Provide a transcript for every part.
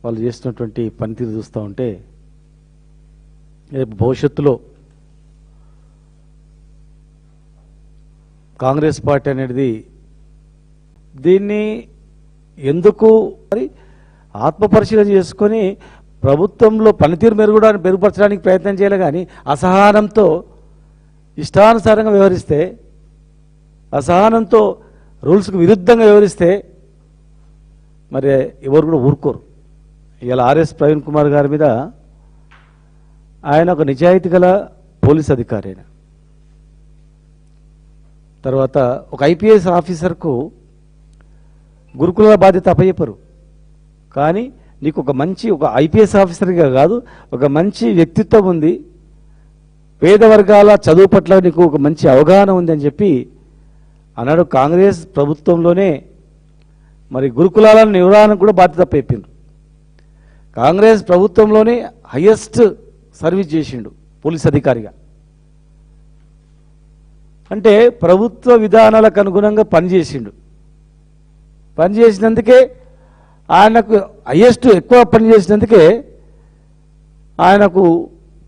వాళ్ళు చేస్తున్నటువంటి పనితీరు చూస్తూ ఉంటే రేపు భవిష్యత్తులో కాంగ్రెస్ పార్టీ అనేది దీన్ని ఎందుకు మరి ఆత్మపరిశీలన చేసుకొని ప్రభుత్వంలో పనితీరు మెరుగుపరచడానికి ప్రయత్నం చేయాలి. కానీ అసహనంతో ఇష్టానుసారంగా వ్యవహరిస్తే, అసహనంతో రూల్స్కు విరుద్ధంగా వ్యవహరిస్తే మరి ఎవరు కూడా ఊరుకోరు. ఇలా ఆర్ఎస్ ప్రవీణ్ కుమార్ గారి మీద ఆయన ఒక నిజాయితీ గల పోలీస్ అధికారి, ఆయన తర్వాత ఒక ఐపీఎస్ ఆఫీసర్కు గురుకుల బాధ్యత అప్పచెప్పరు. కానీ నీకు ఒక ఐపీఎస్ ఆఫీసర్గా కాదు, ఒక మంచి వ్యక్తిత్వం ఉంది, పేద వర్గాల చదువు పట్ల నీకు ఒక మంచి అవగాహన ఉంది అని చెప్పి అన్నాడు. కాంగ్రెస్ ప్రభుత్వంలోనే మరి గురుకులాల నిర్వహణకు కూడా బాధ్యత అప్పచెప్పిండు. కాంగ్రెస్ ప్రభుత్వంలోనే హైయెస్ట్ సర్వీస్ చేసిండు పోలీస్ అధికారిగా. అంటే ప్రభుత్వ విధానాలకు అనుగుణంగా పనిచేసిండు. పనిచేసినందుకే ఆయనకు హైయెస్ట్ ఎక్కువ పనిచేసినందుకే ఆయనకు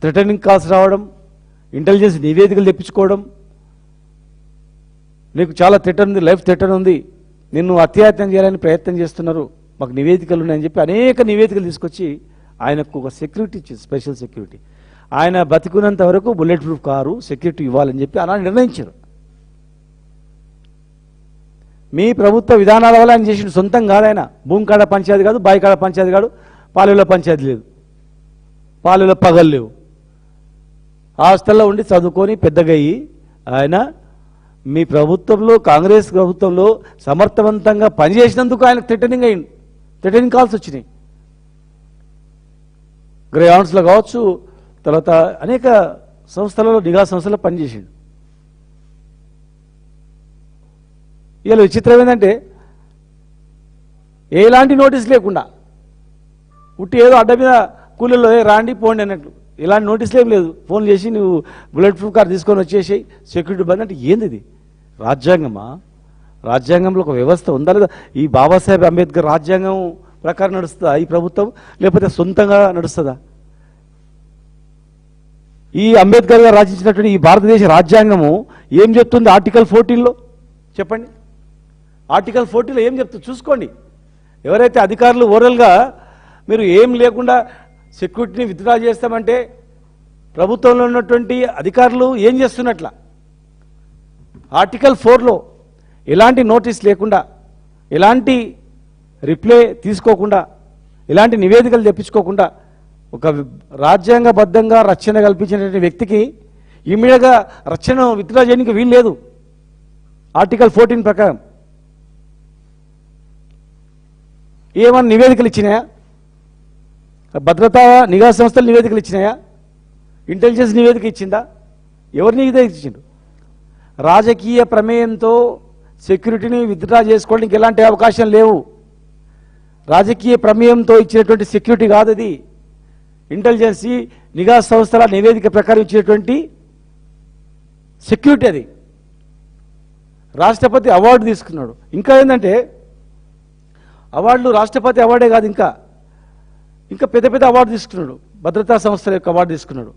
థ్రెటనింగ్ కాల్స్ రావడం, ఇంటెలిజెన్స్ నివేదికలు తెప్పించుకోవడం, నీకు చాలా థ్రెటన్ ఉంది, లైఫ్ థ్రెటన్ ఉంది, నిన్ను అత్యాయత్నం చేయాలని ప్రయత్నం చేస్తున్నారు, మాకు నివేదికలు ఉన్నాయని చెప్పి అనేక నివేదికలు తీసుకొచ్చి ఆయనకు ఒక సెక్యూరిటీ ఇచ్చింది, స్పెషల్ సెక్యూరిటీ. ఆయన బతికున్నంత వరకు బుల్లెట్ ప్రూఫ్ కారు సెక్యూరిటీ ఇవ్వాలని చెప్పి అలా నిర్ణయించారు. మీ ప్రభుత్వ విధానాల వల్ల ఆయన చేసిన సొంతం కాదు. ఆయన భూమి కాడ పంచాయతీ కాదు, బాయి కాడ పంచాయతీ కాదు, పాలెలో పంచాయతీ లేదు, పాలెలో పగలు లేవు, హాస్టల్లో ఉండి చదువుకొని పెద్దగా అయ్యి ఆయన మీ ప్రభుత్వంలో, కాంగ్రెస్ ప్రభుత్వంలో సమర్థవంతంగా పనిచేసినందుకు ఆయనకు థ్రెటనింగ్ కాల్స్ వచ్చినాయి. గ్రేహాన్స్లో కావచ్చు, తర్వాత అనేక సంస్థలలో, నిఘా సంస్థలలో పనిచేసిండు. ఇలా విచిత్రం ఏంటంటే ఎలాంటి నోటీస్ లేకుండా ఉట్టి ఏదో అడ్డ మీద కూలీలో రాండి పోండి అన్నట్లు, ఇలాంటి నోటీసులు ఏం లేదు. ఫోన్ చేసి నువ్వు బుల్లెట్ ప్రూఫ్ కార్ తీసుకొని వచ్చేసి సెక్యూరిటీ బంద్ అంటే ఏంది ఇది? రాజ్యాంగమా? రాజ్యాంగంలో ఒక వ్యవస్థ ఉందా లేదా? ఈ బాబాసాహెబ్ అంబేద్కర్ రాజ్యాంగం ప్రకారం నడుస్తుందా ఈ ప్రభుత్వం, లేకపోతే సొంతంగా నడుస్తుందా? ఈ అంబేద్కర్ గారు రచించినటువంటి ఈ భారతదేశ రాజ్యాంగము ఏం చెప్తుంది? ఆర్టికల్ 14లో చెప్పండి. ఆర్టికల్ 14లో ఏం చెప్తుంది చూసుకోండి. ఎవరైతే అధికారులు ఓరల్గా మీరు ఏం లేకుండా సెక్యూరిటీని విత్డ్రా చేస్తామంటే ప్రభుత్వంలో ఉన్నటువంటి అధికారులు ఏం చేస్తున్నట్ల? ఆర్టికల్ 4లో ఎలాంటి నోటీస్ లేకుండా, ఎలాంటి రిప్లై తీసుకోకుండా, ఎలాంటి నివేదికలు తెప్పించుకోకుండా ఒక రాజ్యాంగబద్ధంగా రక్షణ కల్పించినటువంటి వ్యక్తికి ఇమ్మీడియట్గా రక్షణ విత్డ్రా చేయడానికి వీలు లేదు ఆర్టికల్ 14 ప్రకారం. ఏమన్నా నివేదికలు ఇచ్చినాయా? భద్రతా నిఘా సంస్థలు నివేదికలు ఇచ్చినాయా? ఇంటెలిజెన్స్ నివేదిక ఇచ్చిందా? ఎవరు నివేదిక ఇచ్చిండు? రాజకీయ ప్రమేయంతో సెక్యూరిటీని విత్డ్రా చేసుకోవడానికి ఎలాంటి అవకాశం లేవు. రాజకీయ ప్రమేయంతో ఇచ్చినటువంటి సెక్యూరిటీ కాదు అది. ఇంటెలిజెన్సీ నిఘా సంస్థల నివేదిక ప్రకారం ఇచ్చినటువంటి సెక్యూరిటీ అది. రాష్ట్రపతి అవార్డు తీసుకున్నాడు. ఇంకా ఏంటంటే అవార్డులు రాష్ట్రపతి అవార్డే కాదు, ఇంకా పెద్ద పెద్ద అవార్డు తీసుకున్నాడు. భద్రతా సంస్థల యొక్క అవార్డు తీసుకున్నాడు.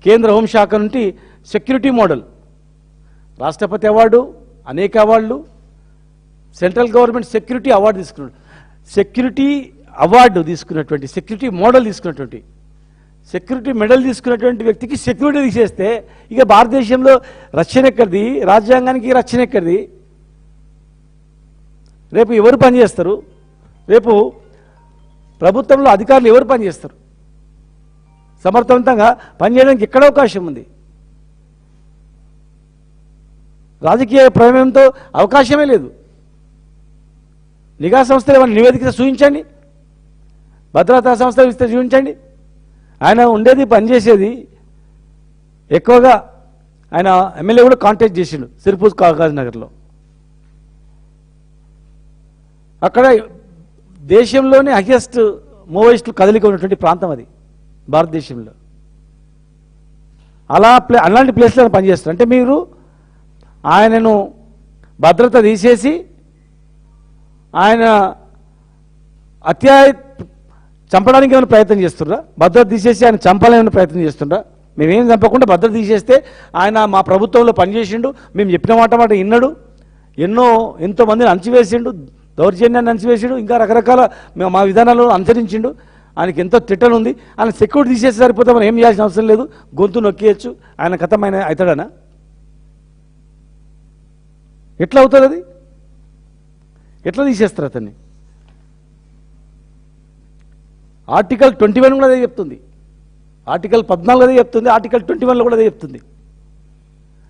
కేంద్ర హోంశాఖ నుండి సెక్యూరిటీ మోడల్, రాష్ట్రపతి అవార్డు, అనేక అవార్డులు, సెంట్రల్ గవర్నమెంట్ సెక్యూరిటీ అవార్డు తీసుకున్నాడు. సెక్యూరిటీ అవార్డు తీసుకున్నటువంటి, సెక్యూరిటీ మోడల్ తీసుకున్నటువంటి, సెక్యూరిటీ మెడల్ తీసుకున్నటువంటి వ్యక్తికి సెక్యూరిటీ తీసేస్తే ఇక భారతదేశంలో రక్షణ ఎక్కడిది? రాజ్యాంగానికి రక్షణ ఎక్కడిది? రేపు ఎవరు పనిచేస్తారు? రేపు ప్రభుత్వంలో అధికారులు ఎవరు పనిచేస్తారు? సమర్థవంతంగా పనిచేయడానికి ఎక్కడ అవకాశం ఉంది? రాజకీయ ప్రమేయంతో అవకాశమే లేదు. నిఘా సంస్థలు ఏమైనా నివేదిక చూపించండి, భద్రతా సంస్థలు ఇస్తే చూపించండి. ఆయన ఉండేది పనిచేసేది ఎక్కువగా ఆయన ఎమ్మెల్యే కూడా కాంటాక్ట్ చేసిండు సిరిపూర్ కాగజ్ నగర్లో. అక్కడ దేశంలోనే హైయెస్ట్ మోవెస్ట్ కదలిక ఉన్నటువంటి ప్రాంతం అది భారతదేశంలో. అలాంటి ప్లేస్లో పనిచేస్తారు. అంటే మీరు ఆయనను భద్రత తీసేసి ఆయన చంపడానికి ఏమైనా ప్రయత్నం చేస్తుండ్రా? భద్రత తీసేసి ఆయన చంపాలని ఏమైనా ప్రయత్నం చేస్తుండ్రా? మేమేం చంపకుండా భద్రత తీసేస్తే ఆయన మా ప్రభుత్వంలో పనిచేసిండు, మేము చెప్పిన మాట విన్నాడు, ఎంతో మందిని అణచివేసిండు, దౌర్జన్యాన్ని అణచివేసిండు, ఇంకా రకరకాల మా విధానాలను అనుసరించిండు. ఆయనకి ఎంతో తిట్టలు ఉంది. ఆయన సెక్యూరిటీ తీసేసి సరిపోతే మనం ఏం చేయాల్సిన అవసరం లేదు, గొంతు నొక్కేయచ్చు, ఆయన కథం ఆయన అవుతాడనా? ఎట్లా అవుతుంది అది? ఎట్లా తీసేస్తారు అతన్ని? ఆర్టికల్ 21 కూడా అదే చెప్తుంది, ఆర్టికల్ 14 అదే చెప్తుంది, ఆర్టికల్ 21లో కూడా అదే చెప్తుంది.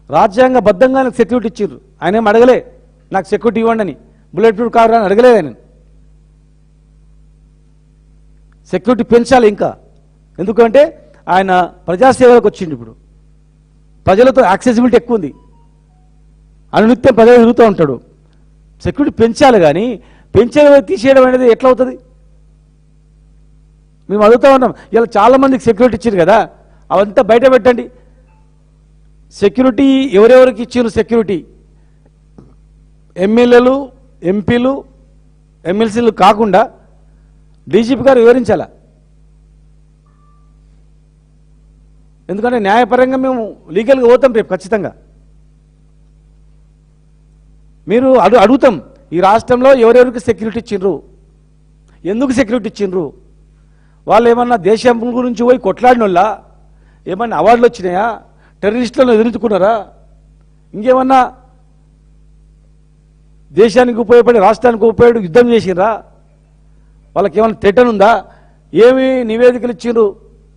రాజ్యాంగబద్ధంగా నాకు సెక్యూరిటీ ఇచ్చారు. ఆయన ఏం అడగలే నాకు సెక్యూరిటీ ఇవ్వండి అని, బుల్లెట్ ప్రూఫ్ కారు అని అడగలేదు ఆయన. సెక్యూరిటీ పెంచాలి ఇంకా, ఎందుకంటే ఆయన ప్రజాసేవలకు వచ్చిండు. ఇప్పుడు ప్రజలతో యాక్సెసిబిలిటీ ఎక్కువ ఉంది, అనునిత్యం ప్రజలు తిరుగుతూ ఉంటాడు. సెక్యూరిటీ పెంచాలి, కానీ పెంచేది తీసేయడం అనేది ఎట్లా అవుతుంది? మేము అడుగుతూ ఉన్నాం. ఇలా చాలామందికి సెక్యూరిటీ ఇచ్చారు కదా, అవంతా బయట పెట్టండి. సెక్యూరిటీ ఎవరెవరికి ఇచ్చారు? సెక్యూరిటీ ఎమ్మెల్యేలు, ఎంపీలు, ఎమ్మెల్సీలు కాకుండా డీజీపీ గారు వివరించాల. ఎందుకంటే న్యాయపరంగా మేము లీగల్గా పోతాం రేపు ఖచ్చితంగా. మీరు అడుగుతాం, ఈ రాష్ట్రంలో ఎవరెవరికి సెక్యూరిటీ ఇచ్చిండ్రు, ఎందుకు సెక్యూరిటీ ఇచ్చిండ్రు? వాళ్ళు ఏమన్నా దేశం గురించి పోయి కొట్లాడిన వాళ్ళ? ఏమన్నా అవార్డులు వచ్చినాయా? టెర్రరిస్టులను ఎదుర్కొన్నారా? ఇంకేమన్నా దేశానికి ఉపయోగపడి రాష్ట్రానికి ఉపయోగపడి యుద్ధం చేసిర్రా? వాళ్ళకి ఏమైనా థ్రెటన్ ఉందా? ఏమి నివేదికలు ఇచ్చిండ్రు?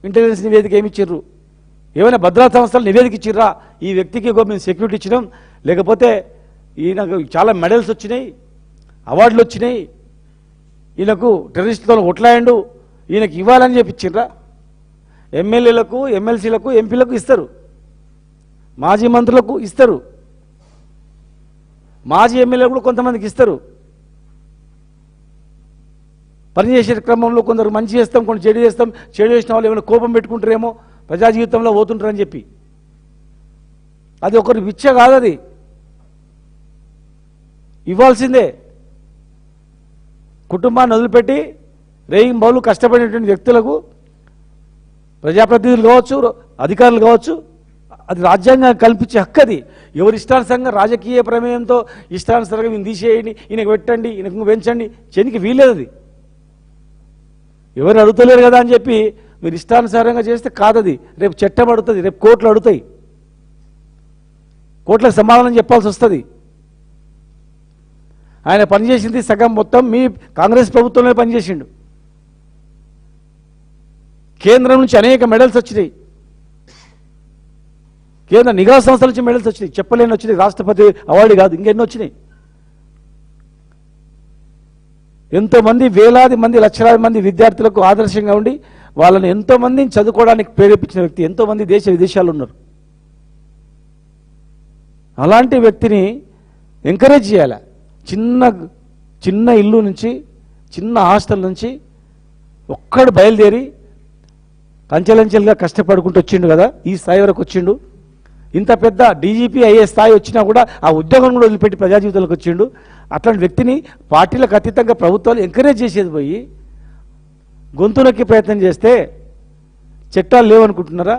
ఇంటెలిజెన్స్ నివేదిక ఏమి ఇచ్చిండ్రు? ఏమైనా భద్రతా సంస్థలు నివేదిక ఇచ్చిర్రా? ఈ వ్యక్తికి మేము సెక్యూరిటీ ఇచ్చినాం, లేకపోతే ఈయనకు చాలా మెడల్స్ వచ్చినాయి, అవార్డులు వచ్చినాయి, ఈయనకు టెర్రరిస్టులతో కొట్లాయండు, ఈయనకి ఇవ్వాలని చెప్పి ఇచ్చిండ్రా? ఎమ్మెల్యేలకు, ఎమ్మెల్సీలకు, ఎంపీలకు ఇస్తారు, మాజీ మంత్రులకు ఇస్తారు, మాజీ ఎమ్మెల్యేలు కూడా కొంతమందికి ఇస్తారు. పనిచేసే క్రమంలో కొందరు మంచి చేస్తాం, కొన్ని చెడు చేస్తాం. చెడు చేసిన వాళ్ళు ఏమైనా కోపం పెట్టుకుంటారేమో, ప్రజా జీవితంలో పోతుంటారని చెప్పి. అది ఒకరి విచ్చ కాదు, అది ఇవ్వాల్సిందే. కుటుంబాన్ని వదిలిపెట్టి రేయింబౌలు కష్టపడినటువంటి వ్యక్తులకు, ప్రజాప్రతినిధులు కావచ్చు, అధికారులు కావచ్చు, అది రాజ్యాంగం కల్పించే హక్కు. అది ఎవరి ఇష్టానుసారంగా రాజకీయ ప్రమేయంతో ఇష్టానుసారంగా ఈయన తీసేయండి, ఈయనకు పెట్టండి, ఈయనకు పెంచండి చేయనికి వీల్లేదు. అది ఎవరు అడుగుతలేరు కదా అని చెప్పి మీరు ఇష్టానుసారంగా చేస్తే కాదది. రేపు చట్టం అడుగుతుంది, రేపు కోర్టులు అడుగుతాయి, కోర్టులకు సమాధానం చెప్పాల్సి వస్తుంది. ఆయన పనిచేసింది సగం మొత్తం మీ కాంగ్రెస్ ప్రభుత్వంలో పనిచేసిండు. కేంద్రం నుంచి అనేక మెడల్స్ వచ్చినాయి, కేంద్ర నిఘా సంస్థల నుంచి మెడల్స్ వచ్చినాయి, చెప్పలేని వచ్చినాయి, రాష్ట్రపతి అవార్డు కాదు, ఇంకెన్నో వచ్చినాయి. ఎంతోమంది, వేలాది మంది, లక్షలాది మంది విద్యార్థులకు ఆదర్శంగా ఉండి వాళ్ళని ఎంతోమందిని చదువుకోవడానికి ప్రేరేపించిన వ్యక్తి. ఎంతోమంది దేశ విదేశాలు ఉన్నారు. అలాంటి వ్యక్తిని ఎంకరేజ్ చేయాలి. చిన్న ఇల్లు నుంచి, చిన్న హాస్టల్ నుంచి ఒక్కడు బయలుదేరి అంచెలంచెలుగా కష్టపడుకుంటూ వచ్చిండు కదా, ఈ స్థాయి వరకు వచ్చిండు. ఇంత పెద్ద డీజీపీ అయ్యే స్థాయి వచ్చినా కూడా ఆ ఉద్యోగం కూడా వదిలిపెట్టి ప్రజా జీవితంలోకి వచ్చిండు. అట్లాంటి వ్యక్తిని పార్టీలకు అతీతంగా ప్రభుత్వాలు ఎంకరేజ్ చేసేది పోయి గొంతు నొక్కే ప్రయత్నం చేస్తే చట్టాలు లేవనుకుంటున్నారా?